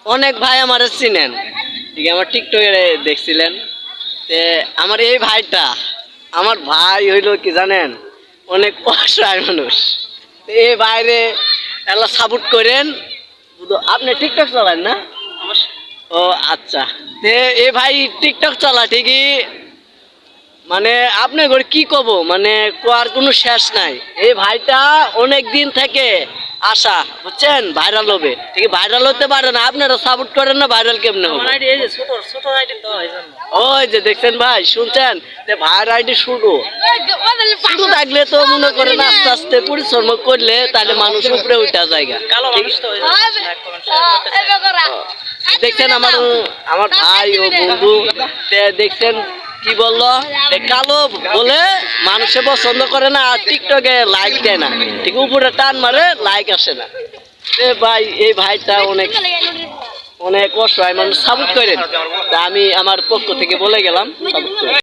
অনেক ভাই আমার চিনেন, ঠিক আমার টিকটকে দেখছিলেন। তে আমার এই ভাইটা, আমার ভাই হইলো কি জানেন, অনেক অসহায় মানুষ। এই বাইরে এলা সাপোর্ট করেন। আপনি টিকটক চালান না? ও আচ্ছা। তে এ ভাই টিকটক চালা ঠিকই, মানে আপনি ঘরে কি কব, মানে কোয়ার কোনো শেষ নাই। এই ভাইটা অনেক দিন থেকে আশা, বুঝছেন, ভাইরাল হবে, ঠিক ভাইরাল হতে পারে না, আপনারা সাপোর্ট করেন না, ভাইরাল কেমনে হবে? ওই যে দেখছেন ভাই, শুনছেন যে ভাইয়ের আইডি শুরু শুরু থাকলে তো মনে করেন আস্তে আস্তে পরিশ্রম করলে তাহলে মানুষ উপরে উঠা জায়গা। দেখছেন আমার আমার ভাই ও বন্ধু দেখছেন কি বললো, কালো বলে মানুষে পছন্দ করে না, আর টিকটকে লাইক দেয় না, ঠিক উপরে টান মারে, লাইক আসে না। ভাই এই ভাইটা অনেক অনেক অসহায় মানুষ, সাপোর্ট করেন। আমি আমার পক্ষ থেকে বলে গেলাম, সাপোর্ট করেন।